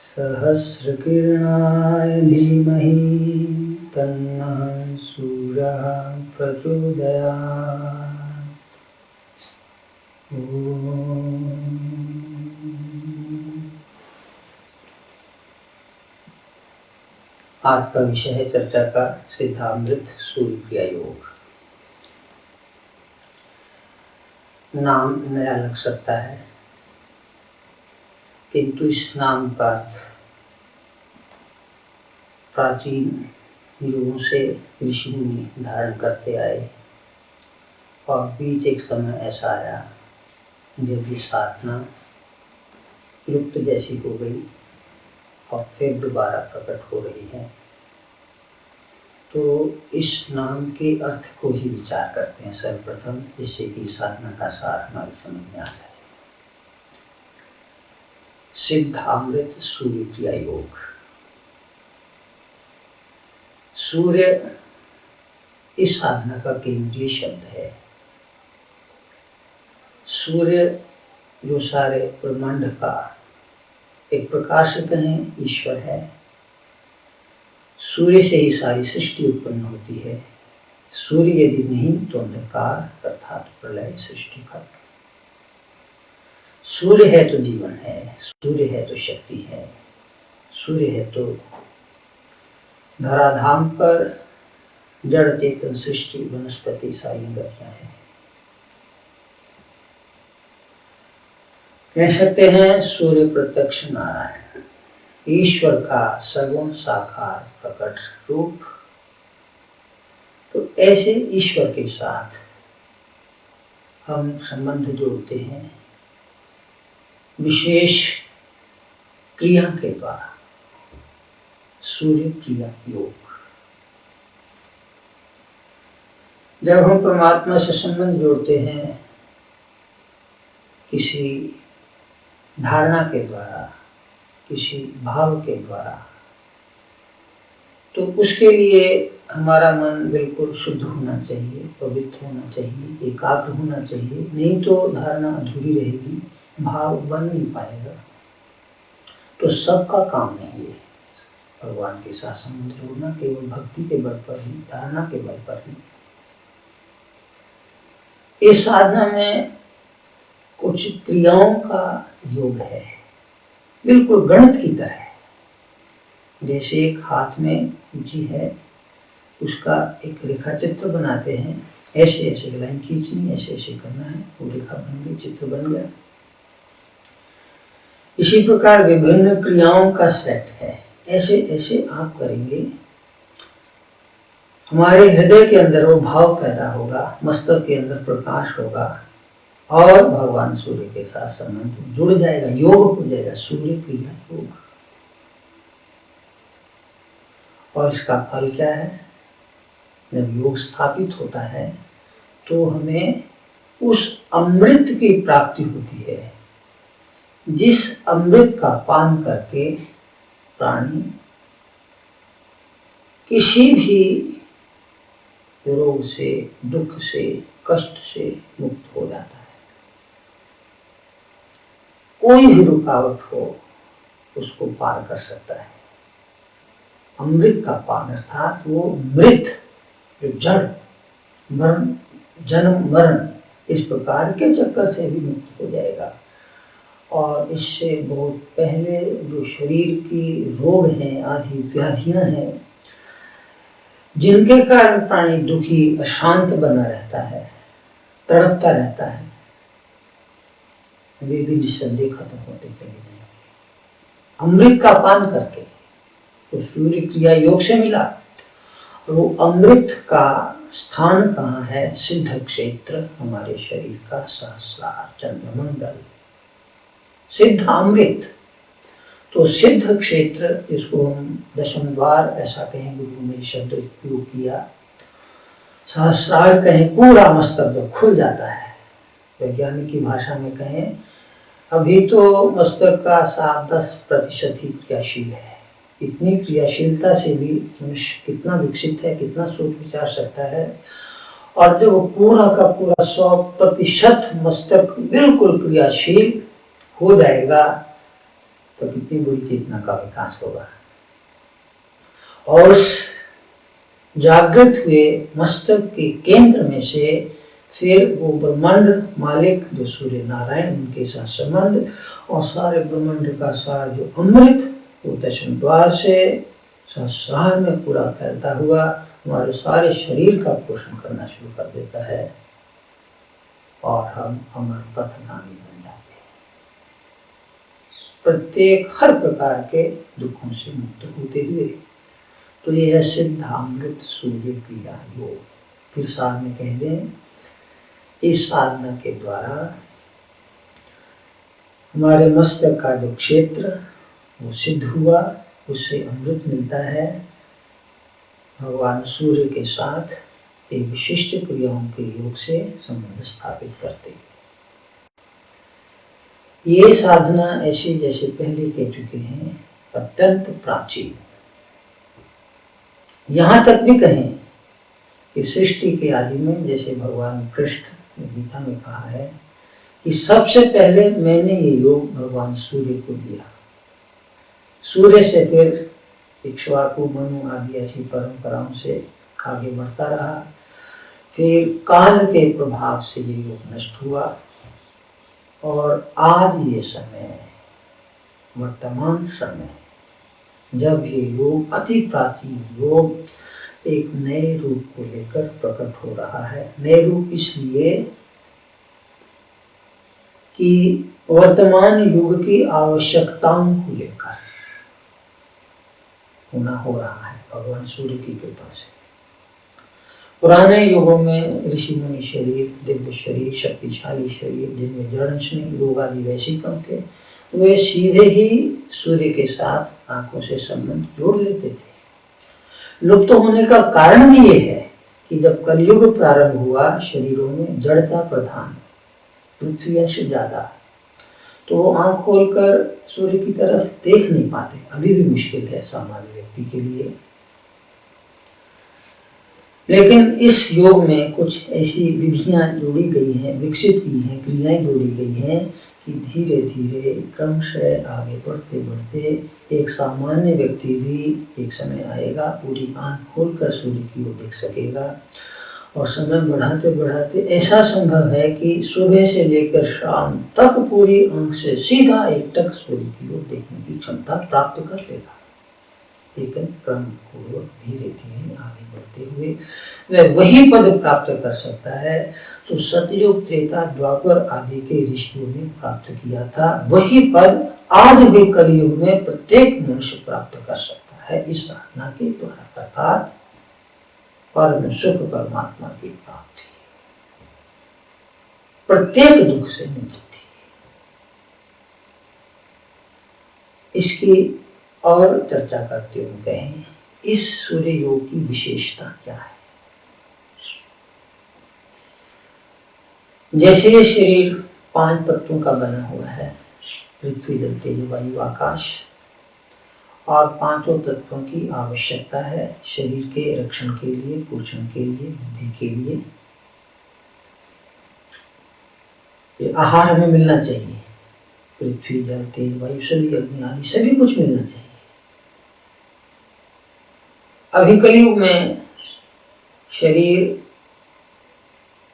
सहस्रकिरणाय धीमहि तन्नः सूर्यः प्रचोदयात्। आज का विषय है चर्चा का सिद्धामृत सूर्य क्रिया योग। नाम नया लग सकता है, किंतु इस नाम का अर्थ प्राचीन युगों से ऋषि मुनि धारण करते आए और बीच एक समय ऐसा आया जब ये साधना लुप्त जैसी हो गई और फिर दोबारा प्रकट हो रही है। तो इस नाम के अर्थ को ही विचार करते हैं सर्वप्रथम, जिससे कि साधना का सार हमारी समझ में आ जाए। सिद्धामृत सूर्य क्रिया योग। सूर्य इस साधना का केंद्रीय शब्द है। सूर्य जो सारे ब्रह्मांड का एक प्रकाशक है, ईश्वर है। सूर्य से ही सारी सृष्टि उत्पन्न होती है। सूर्य यदि नहीं तो अंधकार अर्थात प्रलय, सृष्टि खत्म। सूर्य है तो जीवन है, सूर्य है तो शक्ति है, सूर्य है तो धराधाम पर जड़ चेतन सृष्टि वनस्पति सारी गतियां हैं। कह सकते हैं सूर्य प्रत्यक्ष नारायण, ईश्वर का सगुण साकार प्रकट रूप। तो ऐसे ईश्वर के साथ हम संबंध जोड़ते हैं विशेष क्रिया के द्वारा, सूर्य क्रिया योग। जब हम परमात्मा से संबंध जोड़ते हैं किसी धारणा के द्वारा, किसी भाव के द्वारा, तो उसके लिए हमारा मन बिल्कुल शुद्ध होना चाहिए, पवित्र होना चाहिए, एकाग्र होना चाहिए। नहीं तो धारणा अधूरी रहेगी, भाव बन नहीं पाएगा। तो सबका काम नहीं है भगवान के साथ संबंध जोड़ना, केवल भक्ति के बल पर ही, धारणा के बल पर ही। इस साधना में कुछ क्रियाओं का योग है, बिल्कुल गणित की तरह। जैसे एक हाथ में कुंची है, उसका एक रेखा चित्र बनाते हैं, ऐसे ऐसे लाइन खींचनी, ऐसे ऐसे करना है, वो रेखा बन गई, चित्र बन गया। इसी प्रकार विभिन्न क्रियाओं का सेट है, ऐसे ऐसे आप करेंगे, हमारे हृदय के अंदर वो भाव पैदा होगा, मस्तक के अंदर प्रकाश होगा और भगवान सूर्य के साथ संबंध जुड़ जाएगा, योग हो जाएगा, सूर्य क्रिया योग। और इसका फल क्या है? जब योग स्थापित होता है तो हमें उस अमृत की प्राप्ति होती है, जिस अमृत का पान करके प्राणी किसी भी रोग से, दुख से, कष्ट से मुक्त हो जाता है। कोई भी रुकावट हो उसको पार कर सकता है। अमृत का पान अर्थात वो मृत जो जड़, मरण, जन्म मरण, इस प्रकार के चक्कर से भी मुक्त हो जाएगा। और इससे बहुत पहले जो शरीर की रोग हैं, आदि व्याधियां हैं, जिनके कारण प्राणी दुखी अशांत बना रहता है, तड़पता रहता है, वे भी निस्संदेह खत्म होते चले जाएंगे अमृत का पान करके। तो सूर्य क्रिया योग से मिला। और वो अमृत का स्थान कहाँ है? सिद्ध क्षेत्र, हमारे शरीर का सहस्रार चंद्रमंडल, सिद्ध अमृत। तो सिद्ध क्षेत्र, जिसको हम दशम द्वार ऐसा कहें, गुरु ने शब्द उपयोग किया। सहस्रार कहें, पूरा मस्तक जब खुल जाता है। वैज्ञानिक की भाषा में कहें, अभी तो मस्तक का 7-10% ही क्रियाशील है। इतनी क्रियाशीलता से भी मनुष्य कितना विकसित है, कितना सोच विचार सकता है। और जब वो पूरा का पूरा 100% मस्तक बिल्कुल क्रियाशील हो जाएगा, तो कितनी बुरी चेतना का विकास होगा। और उस जागृत हुए मस्तक के केंद्र में से फिर वो ब्रह्मांड मालिक जो सूर्य नारायण उनके साथ संबंध और सारे ब्रह्मांड का सारा जो अमृत वो दशम द्वार से संसार में पूरा फैलता हुआ हमारे सारे शरीर का पोषण करना शुरू कर देता है और हम अमर पथगामी बन जाते हैं। प्रत्येक हर प्रकार के दुखों से मुक्त होते हुए। तो यह है सिद्धामृत सूर्य क्रिया योग। फिर साथ में कह दें, इस साधना के द्वारा हमारे मस्तक का जो क्षेत्र वो सिद्ध हुआ, उससे अमृत मिलता है। भगवान सूर्य के साथ एक विशिष्ट क्रियाओं के योग से संबंध स्थापित करते। ये साधना ऐसे जैसे पहले कह चुके हैं अत्यंत प्राचीन। यहाँ तक भी कहें कि सृष्टि के आदि में जैसे भगवान कृष्ण ने गीता में कहा है कि सबसे पहले मैंने ये योग भगवान सूर्य को दिया। सूर्य से फिर इक्ष्वाकु मनु आदि ऐसी परंपराओं से आगे बढ़ता रहा। फिर काल के प्रभाव से ये योग नष्ट हुआ और आज ये समय वर्तमान समय जब ये योग अति प्राचीन योग एक नए रूप को लेकर प्रकट हो रहा है। नए रूप इसलिए कि वर्तमान युग की आवश्यकताओं को लेकर होना हो रहा है भगवान सूर्य की कृपा से। पुराने युगों में ऋषि मुनि शरीर, दिव्य शरीर, शक्तिशाली शरीर जिनमें जड़ नहीं, रोग आदि वैसे कम थे, वे सीधे ही सूर्य के साथ आंखों से संबंध जोड़ लेते थे। लुप्त होने का कारण भी ये है कि जब कलयुग प्रारंभ हुआ शरीरों में जड़ता प्रधान, पृथ्वी अंश ज्यादा, तो वो आंख खोलकर सूर्य की तरफ देख नहीं पाते। अभी भी मुश्किल है सामान्य व्यक्ति के लिए। लेकिन इस योग में कुछ ऐसी विधियां जोड़ी गई हैं, विकसित की हैं, क्रियाएं जोड़ी गई हैं कि धीरे धीरे क्रमशः आगे बढ़ते बढ़ते एक सामान्य व्यक्ति भी एक समय आएगा पूरी आंख खोलकर सूर्य की ओर देख सकेगा। और समय बढ़ाते बढ़ाते ऐसा संभव है कि सुबह से लेकर शाम तक पूरी आंख से सीधा एक टक सूर्य की ओर देखने की क्षमता प्राप्त कर लेगा। लेकिन क्रम पूर्वक धीरे धीरे आगे बढ़ते हुए वह वही पद प्राप्त कर सकता है तो सतयुग, त्रेता, द्वापर आदि के ऋषियों ने प्राप्त किया था। वही पद आज भी कलयुग में प्रत्येक मनुष्य प्राप्त कर सकता है इस साधना के द्वारा, अर्थात परम सुख परमात्मा की प्राप्ति, प्रत्येक दुख से मुक्ति। इसकी और चर्चा करते हुए कहें, इस सूर्य योग की विशेषता क्या है। जैसे ये शरीर 5 तत्वों का बना हुआ है, पृथ्वी, जल, तेज, वायु, आकाश, और 5 तत्वों की आवश्यकता है शरीर के रक्षण के लिए, पोषण के लिए, वृद्धि के लिए। ये आहार हमें मिलना चाहिए, पृथ्वी, जल, तेज, वायु, सभी, अग्नि आदि सभी कुछ मिलना चाहिए। अभी कलयुग में शरीर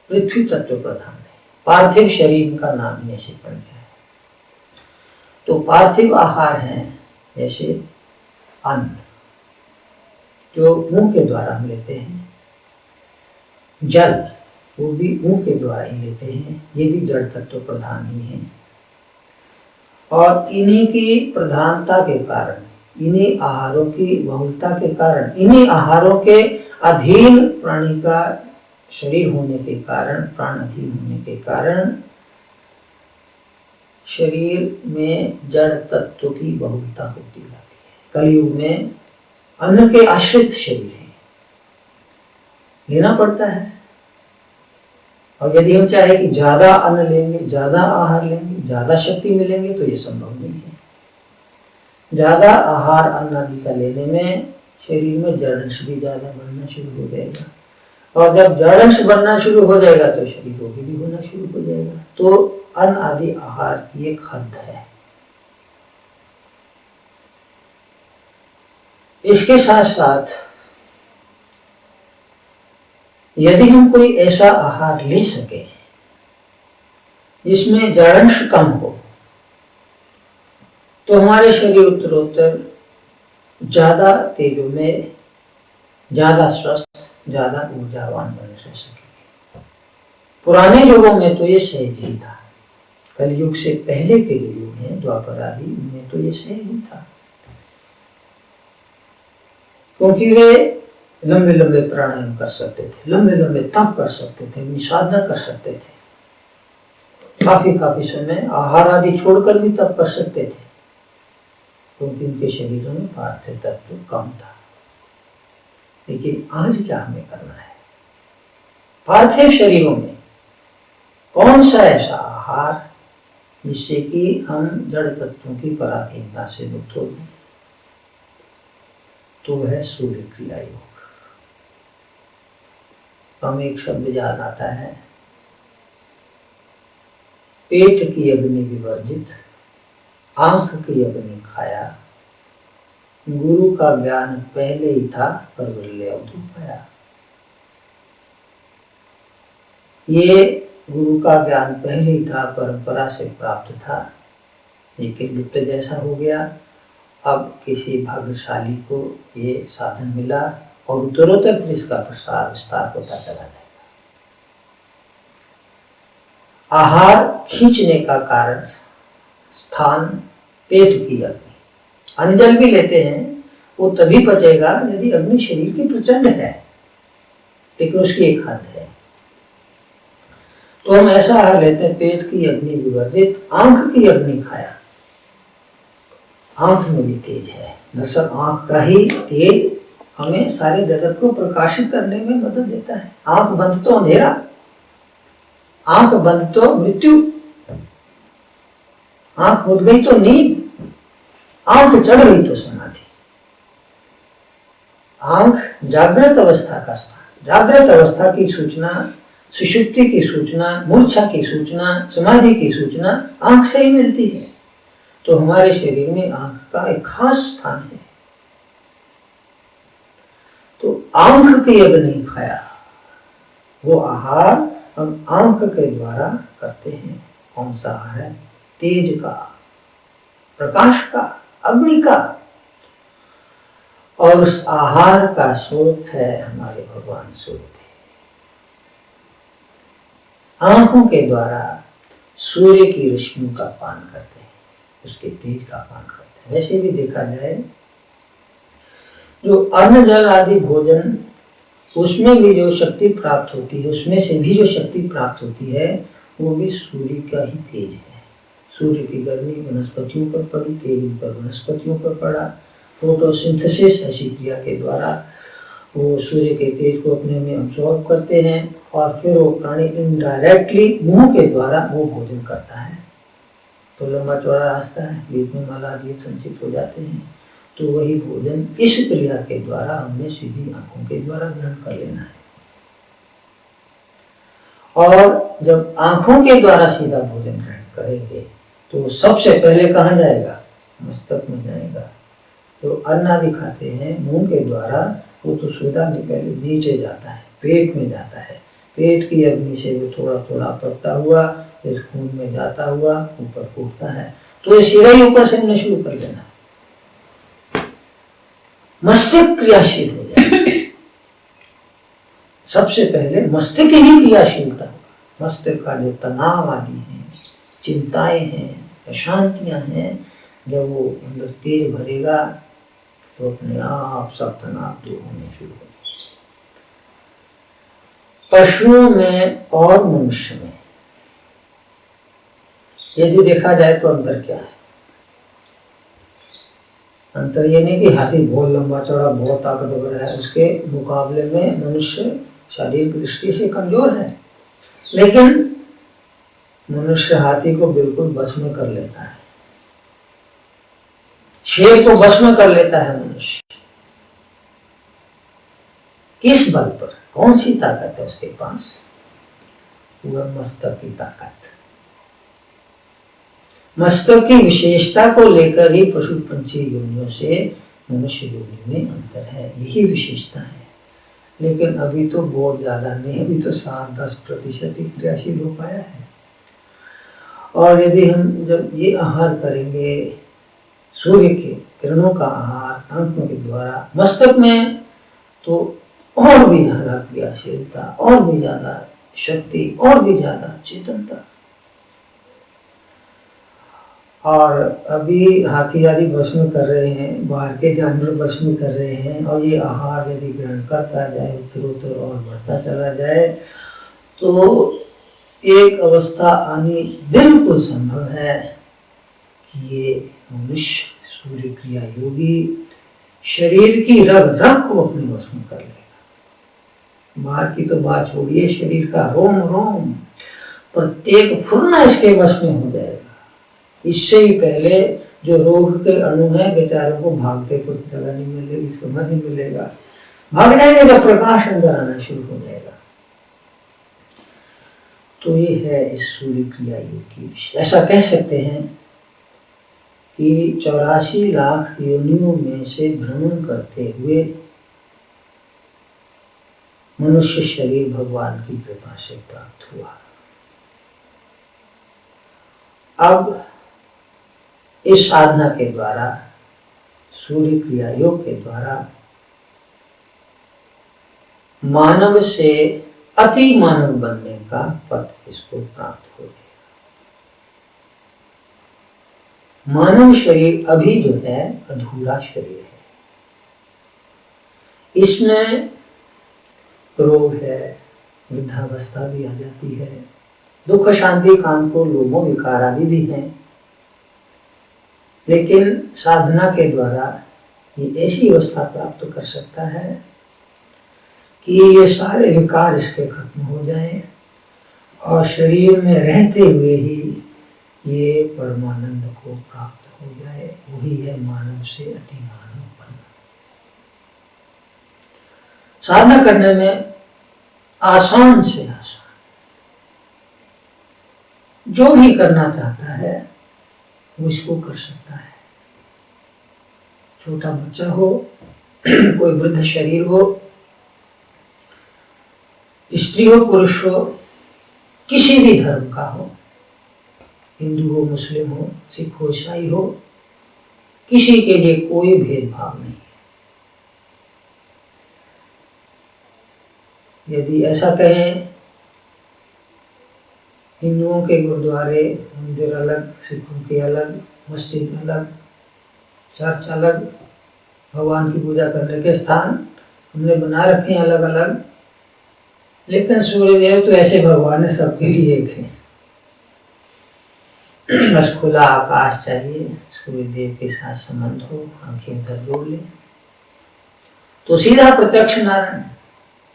पृथ्वी तत्व प्रधान है, पार्थिव शरीर का नाम ही ऐसे पड़ गया है। तो पार्थिव आहार है जैसे अन्न जो मुंह के द्वारा हम लेते हैं, जल वो भी मुंह के द्वारा ही लेते हैं, ये भी जड़ तत्व प्रधान ही है। और इन्हीं की प्रधानता के कारण, इन्हीं आहारों की बहुलता के कारण, इन्हीं आहारों के अधीन प्राणी का शरीर होने के कारण, प्राण अधीन होने के कारण शरीर में जड़ तत्व की बहुलता होती जाती है। कलयुग में अन्न के आश्रित शरीर है, लेना पड़ता है। और यदि हम चाहे कि ज्यादा अन्न लेंगे, ज्यादा आहार लेंगे, ज्यादा शक्ति मिलेंगे, तो ये संभव नहीं है। ज्यादा आहार अन्न आदि का लेने में शरीर में जड़ अंश भी ज्यादा बढ़ना शुरू हो जाएगा, और जब जड़ अंश बढ़ना शुरू हो जाएगा तो शरीर रोगी भी होना शुरू हो जाएगा। तो अन्न आदि आहार की एक हद है। इसके साथ साथ यदि हम कोई ऐसा आहार ले सके जिसमें जड़ांश कम हो, तो हमारे शरीर उत्तरोत्तर ज्यादा तेजों में, ज्यादा स्वस्थ, ज्यादा ऊर्जावान बने रह सकेंगे। पुराने युगों में तो ये सहज ही था। कलयुग से पहले के जो युग हैं, द्वापर आदि, उनमें तो ये सहज ही था, क्योंकि वे लंबे लंबे प्राणायाम कर सकते थे, लंबे लंबे तप कर सकते थे, अपनी साधना कर सकते थे, काफी समय आहार आदि छोड़कर भी तप कर सकते थे, क्योंकि उनके शरीरों में पार्थिव तत्व कम था। लेकिन आज क्या हमें करना है? पार्थिव शरीरों में कौन सा ऐसा आहार जिससे कि हम जड़ तत्वों की पराधीनता से मुक्त हो जाए? तो है सूर्य क्रिया योग। हमें एक शब्द याद आता है, पेट की अग्नि विवर्जित, आंख की अग्नि खाया, गुरु का ज्ञान पहले ही था पर बल्ले अवधि पाया। ये गुरु का ज्ञान पहले ही था, परंपरा से प्राप्त था, लेकिन लुप्त जैसा हो गया। अब किसी भाग्यशाली को ये साधन मिला और उत्तरोत्तर फिर इसका प्रसार विस्तार होता चला जाएगा। आहार खींचने का कारण स्थान पेट की अग्नि। अन्न जल भी लेते हैं, वो तभी पचेगा यदि अग्नि शरीर की प्रचंड है, लेकिन उसकी एक हद है। तो हम ऐसा आहार लेते हैं, पेट की अग्नि विवर्जित, आंख की अग्नि खाया। आंख में भी तेज है, दरअसल आंख का ही तेज हमें सारे जगत को प्रकाशित करने में मदद देता है। आंख बंद तो अंधेरा, आंख बंद तो मृत्यु, आंख खुद गई तो नींद, आंख चढ़ गई तो समाधि। आंख जागृत अवस्था का स्थान, जागृत अवस्था की सूचना, सुषुप्ति की सूचना, मूर्छा की सूचना, समाधि की सूचना आंख से ही मिलती है। तो हमारे शरीर में आंख का एक खास स्थान है। तो आंख की अग्नि खाया, वो आहार हम आंख के द्वारा करते हैं। कौन सा आहार है? तेज का, प्रकाश का, अग्नि का। और उस आहार का स्रोत है हमारे भगवान सूर्य। आंखों के द्वारा सूर्य की रश्मि का पान करते हैं, उसके तेज का पान करते हैं। वैसे भी देखा जाए, जो अन्न जल आदि भोजन, उसमें भी जो शक्ति प्राप्त होती है, उसमें से भी जो शक्ति प्राप्त होती है, वो भी सूर्य का ही तेज है। सूर्य की गर्मी वनस्पतियों पर पड़ी, तेज पर वनस्पतियों पर पड़ा। फोटोसिंथेसिस ऐसी क्रिया के द्वारा वो सूर्य के तेज को अपने में अब्सॉर्ब करते हैं और फिर वो प्राणी इनडायरेक्टली मुंह के द्वारा वो भोजन करता है। तो लंबा चौड़ा रास्ता है, बीच में मल आदि संचित हो जाते हैं। तो वही भोजन इस क्रिया के द्वारा हमने सीधी आंखों के द्वारा ग्रहण कर लेना है। और जब आंखों के द्वारा सीधा भोजन ग्रहण करेंगे तो सबसे पहले कहाँ जाएगा? मस्तक में जाएगा। जो अन्न आदि खाते हैं मुंह के द्वारा, वो तो सीधा पहले नीचे जाता है, पेट में जाता है। पेट की अग्नि से वो थोड़ा थोड़ा पकता हुआ फिर खून में जाता हुआ ऊपर उठता है। तो ये सीधा ही ऊपर से हमने शुरू कर लेना। मस्तिष्क क्रियाशील हो जाए, सबसे पहले मस्तिष्क ही क्रियाशीलता होगा। मस्तिष्क का जो तनाव आदि है, चिंताएं हैं, अशांतियां हैं, जब वो अंदर तेज भरेगा तो अपने आप सब तनाव दूर होने शुरू हो जाए। पशुओं में और मनुष्य में यदि देखा जाए तो अंतर क्या है? अंतर ये नहीं कि हाथी बहुत लंबा चौड़ा बहुत ताकतवर है, उसके मुकाबले में मनुष्य शारीरिक दृष्टि से कमजोर है, लेकिन मनुष्य हाथी को बिल्कुल बस में कर लेता है, शेर को बस में कर लेता है मनुष्य। किस बल पर? कौन सी ताकत है उसके पास? वह मस्तक की ताकत। मस्तक की विशेषता को लेकर ही पशु पंछी योनियों से मनुष्य योनि में अंतर है, यही विशेषता है। लेकिन अभी तो बहुत ज़्यादा नहीं, अभी तो 7-10% ही क्रियाशील हो पाया है। और यदि हम जब ये आहार करेंगे, सूर्य के किरणों का आहार आंखों के द्वारा मस्तक में, तो और भी ज़्यादा क्रियाशीलता, और भी ज़्यादा शक्ति, और भी ज़्यादा चेतनता। और अभी हाथी आदि भस्म कर रहे हैं, बाहर के जानवर भस्म कर रहे हैं, और ये आहार यदि ग्रहण करता जाए, उत्तरोत्तर और बढ़ता चला जाए, तो एक अवस्था आनी बिल्कुल संभव है कि ये मनुष्य सूर्य क्रिया योगी शरीर की रग रग को अपने वश में कर लेगा। बाहर की तो बात छोड़िए, शरीर का रोम रोम, प्रत्येक फुरना इसके वश में हो जाएगा। इससे ही पहले जो रोग के अणु हैं, बेचारों को भागते कुछ जगह नहीं मिलेगी, समय नहीं मिलेगा, भाग जाएंगे जब प्रकाश अंदर आना शुरू हो जाएगा। तो ये है इस सूर्य क्रिया योग की। ऐसा कह सकते हैं कि 84 लाख योनियों में से भ्रमण करते हुए मनुष्य शरीर भगवान की कृपा से प्राप्त हुआ। अब इस साधना के द्वारा, सूर्य क्रिया योग के द्वारा, मानव से अति मानव बनने का पथ इसको प्राप्त हो गया। मानव शरीर अभी जो है अधूरा शरीर है, इसमें रोग है, वृद्धावस्था भी आ जाती है, दुख शांति काम को लोभों विकार आदि भी हैं। लेकिन साधना के द्वारा ये ऐसी अवस्था प्राप्त कर सकता है कि ये सारे विकार इसके खत्म हो जाएं और शरीर में रहते हुए ही ये परमानंद को प्राप्त हो जाए। वही है मानव से अति मानव बनना। साधना करने में आसान से आसान, जो भी करना चाहता है वो इसको कर सकता है। छोटा बच्चा हो, कोई वृद्ध शरीर हो, स्त्री हो, पुरुष हो, किसी भी धर्म का हो, हिंदू हो, मुस्लिम हो, सिख हो, ईसाई हो, किसी के लिए कोई भेदभाव नहीं है। यदि ऐसा कहें, हिंदुओं के गुरुद्वारे मंदिर अलग, सिखों के अलग, मस्जिद अलग, चर्च अलग, भगवान की पूजा करने के स्थान हमने बना रखे हैं अलग अलग, लेकिन सूर्यदेव तो ऐसे भगवान है, सबके लिए एक है। बस खुला आकाश चाहिए, सूर्यदेव के साथ संबंध हो, आंखें उधर जोड़ ले तो सीधा प्रत्यक्ष नारायण,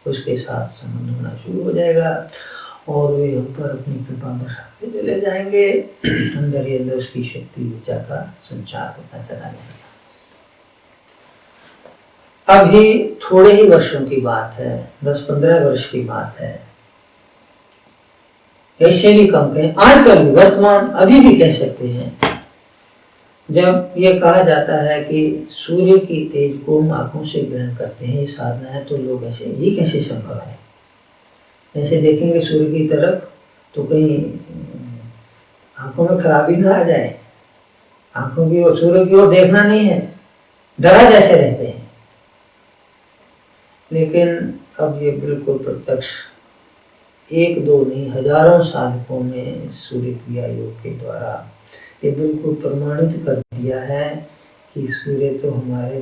उसके साथ संबंध होना शुरू हो जाएगा और वे हम पर अपनी कृपा बरसाते चले जाएंगे। अंदर ही अंदर उसकी शक्ति ऊर्जा का संचार होता चला जाएगा। अभी थोड़े ही वर्षों की बात है, 10-15 वर्ष की बात है, ऐसे भी कम कहें, आजकल भी, वर्तमान अभी भी कह सकते हैं, जब ये कहा जाता है कि सूर्य की तेज को हम आंखों से ग्रहण करते हैं, ये साधना है, तो लोग ऐसे, ये कैसे संभव है? ऐसे देखेंगे सूर्य की तरफ तो कहीं आंखों में खराबी ना आ जाए, आंखों की ओर, सूर्य की ओर देखना नहीं है, डरा जैसे रहते हैं। लेकिन अब ये बिल्कुल प्रत्यक्ष, 1-2 नहीं, हजारों साधकों ने सूर्य क्रिया योग के द्वारा ये बिल्कुल प्रमाणित कर दिया है कि सूर्य तो हमारे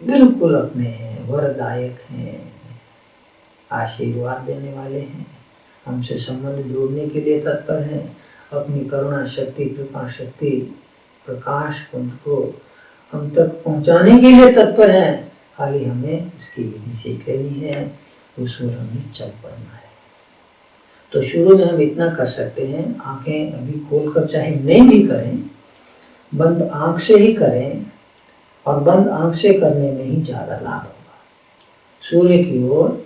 बिल्कुल अपने हैं, वरदायक हैं, आशीर्वाद देने वाले हैं, हमसे संबंध जोड़ने के लिए तत्पर हैं, अपनी करुणा शक्ति, कृपा शक्ति, प्रकाश पुंज को हम तक पहुंचाने के लिए तत्पर हैं। खाली हमें इसकी विधि सीख लेनी है, उस ओर हमें चल पड़ना है। तो शुरू में हम इतना कर सकते हैं, आंखें अभी खोलकर चाहे नहीं भी करें, बंद आंख से ही करें, और बंद आंख से करने में ही ज़्यादा लाभ होगा। सूर्य की ओर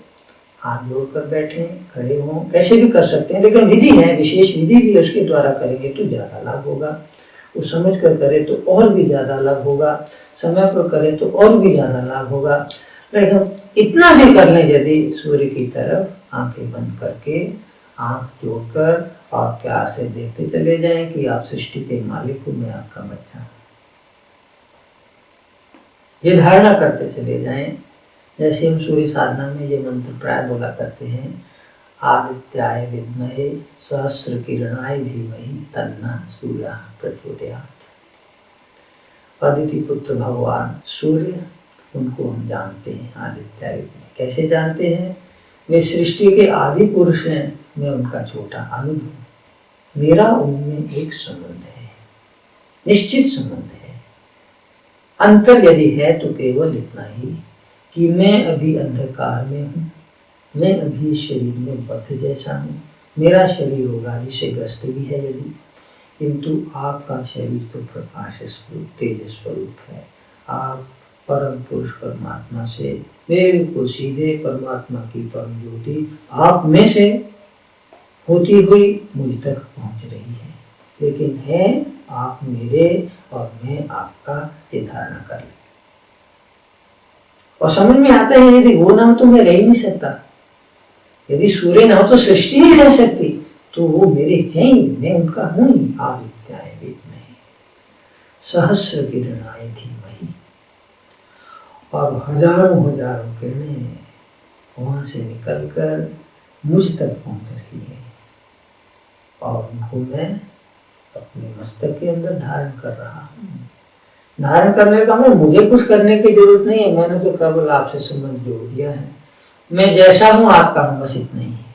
हाथ जोड़कर बैठें, खड़े हों, कैसे भी कर सकते हैं, लेकिन विधि है, विशेष विधि भी उसके द्वारा करेंगे तो ज़्यादा लाभ होगा। वो समझ कर करे तो और भी ज़्यादा लाभ होगा, समय पर करे तो और भी ज़्यादा लाभ होगा। लेकिन इतना भी कर लें यदि सूर्य की तरफ आंखें बंद करके, आंख जोड़कर और प्यार से देखते चले जाएं कि आप सृष्टि के मालिक हो, मैं आपका बच्चा हूं। ये धारणा करते चले जाएं। जैसे हम सूर्य साधना में ये मंत्र प्राय बोला करते हैं, आदित्याय विद्महे सहस्र किरणाय धीमहि तन्नः सूर्यः प्रचोदयात्। अदिति पुत्र भगवान सूर्य, उनको हम जानते हैं आदित्याय विद्महे। कैसे जानते हैं? वे सृष्टि के आदि पुरुष हैं, मैं उनका छोटा अणु हूँ। मेरा उनमें एक संबंध है, निश्चित संबंध है। अंतर यदि है तो केवल इतना ही कि मैं अभी अंधकार में हूँ, मैं अभी शरीर में बद्ध जैसा हूँ, मेरा शरीर रोगादि से ग्रस्त भी है यदि, किंतु आपका शरीर तो प्रकाश स्वरूप, तेज स्वरूप है। आप परम पुरुष परमात्मा से बिल्कुल सीधे परमात्मा की परम ज्योति आप में से होती हुई मुझ तक पहुंच रही है। लेकिन है आप मेरे और मैं आपका, ये धारणा कर ले। और समझ में आता है यदि वो ना हो तो मैं रह ही नहीं सकता, यदि सूर्य ना हो तो सृष्टि नहीं रह सकती, तो वो मेरे हैं ही, मैं उनका हूं ही। आदित्याय विद्महे सहस्र किरणाय धीमहि। और हजारों हजारों किरणें वहां से निकलकर मुझ तक पहुंच रही है और उनको मैं अपने मस्तक के अंदर धारण कर रहा हूँ। धारण करने का मतलब मुझे कुछ करने की जरूरत नहीं है, मैंने तो केवल आपसे संबंध जोड़ दिया है। मैं जैसा हूँ आपका हूँ, बस इतना ही है।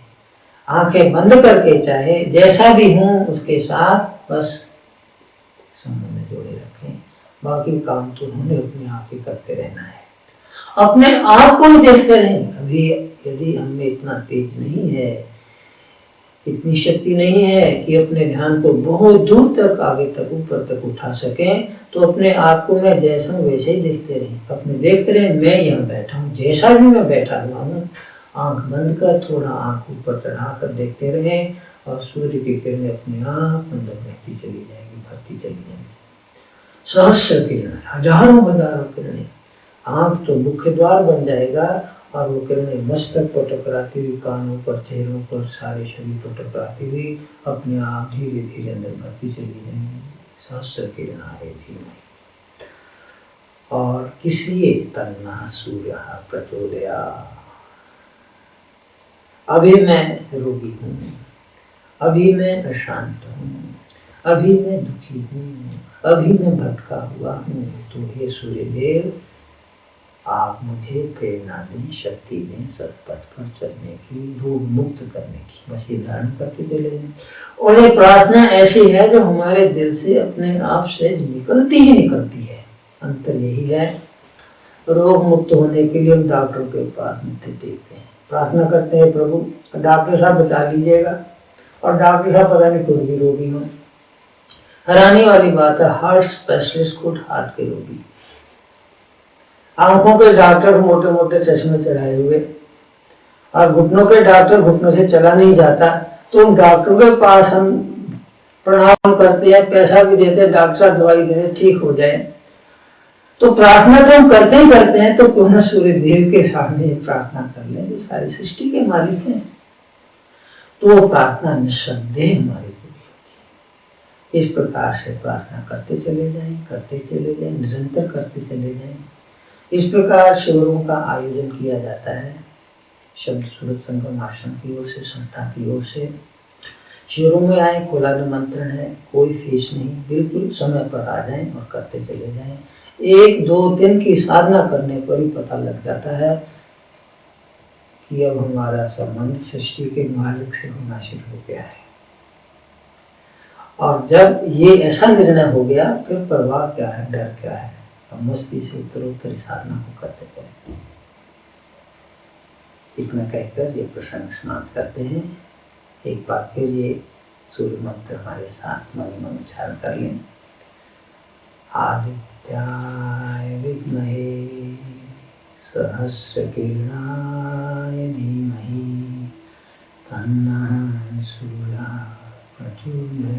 आंखें बंद करके चाहे जैसा भी हूँ उसके साथ बस संबंध जोड़े रखें, बाकी काम तो उन्होंने अपने आप ही करते रहना है। अपने आप को ही देखते रहें। अभी यदि हमें इतना तेज नहीं है, इतनी शक्ति नहीं है कि अपने ध्यान को बहुत दूर तक, आगे तक, ऊपर तक उठा सकें, तो अपने आप को मैं जैसा हूँ वैसे ही देखते रहें। अपने देखते रहें, मैं यहाँ बैठा हूँ, जैसा भी मैं बैठा हुआ हूँ। आंख बंद कर थोड़ा आंख ऊपर चढ़ाकर देखते रहें और सूर्य की किरणें अपने आप अंदर बहती चली जाएंगी, भरती चली जाएंगी। सहस्र किरणें, हजारों हजारों किरणें। आंख तो मुख्य द्वार बन जाएगा और वो किरणें मस्तक पर टकराती हुई, कानों पर, चेहरों पर, सारे शरीर पर टकराती हुई अपने आप धीरे धीरे अंदर भरती चली जाएंगी। सहस्र किरणाय धीमहि। और किसी तन्नः सूर्यः प्रचोदयात्। अभी मैं रोगी हूँ, अभी मैं अशांत हूँ, अभी मैं दुखी हूँ, अभी मैं भटका हुआ हूँ, तो हे सूर्यदेव आप मुझे प्रेरणा दें, शक्ति दें, सत्पथ पर चलने की, रोग मुक्त करने की। बस ये धारण करते चले जाएं। और ये प्रार्थना ऐसी है जो हमारे दिल से अपने आप से निकलती ही निकलती है। अंतर यही है, रोग मुक्त होने के लिए हम डॉक्टर के पास मत्थे टेकते हैं, प्रार्थना करते हैं प्रभु डॉक्टर साहब बचा लीजिएगा, और डॉक्टर साहब पता नहीं खुद भी रोगी हो। हैरानी वाली बात है, हार्ट स्पेशलिस्ट खुद हार्ट के रोगी। आंखों के डॉक्टर मोटे मोटे चश्मे चढ़ाए हुए, और घुटनों के डॉक्टर घुटनों से चला नहीं जाता, तो उन डॉक्टरों के पास हम प्रणाम करते हैं, पैसा भी देते हैं, डॉक्टर साहब दवाई देते ठीक हो जाए। तो प्रार्थना तो हम करते ही करते हैं, तो क्यों न सूर्य देव के सामने प्रार्थना कर लें जो सारी सृष्टि के मालिक हैं। तो वो प्रार्थना निस्संदेह हमारी पूरी होगी। इस प्रकार से प्रार्थना करते चले जाएं, करते चले जाएं, निरंतर करते चले जाएं। इस प्रकार शिविरों का आयोजन किया जाता है शब्द सूरत संगम आश्रम की ओर से, संस्था की ओर से। शिविरों में आए, खुला निमंत्रण है, कोई फीस नहीं, बिल्कुल समय पर आ जाएं और करते चले जाएं। 1-2 दिन की साधना करने पर ही पता लग जाता है कि अब हमारा संबंध सृष्टि के मालिक से होना शुरू हो गया है। और जब ये ऐसा निर्णय हो गया, फिर परवाह क्या है, डर क्या है। अब मस्ती से उत्तरोत्तर साधना को करते चले। इतना कहकर ये प्रसंग समाप्त करते हैं। एक बार फिर ये सूर्य मंत्र हमारे साथ मन में उच्चारण कर लें। आदित्याय विद्महे सहस्र किरणाय धीमहि तन्नः सूर्यः प्रचोदयात्।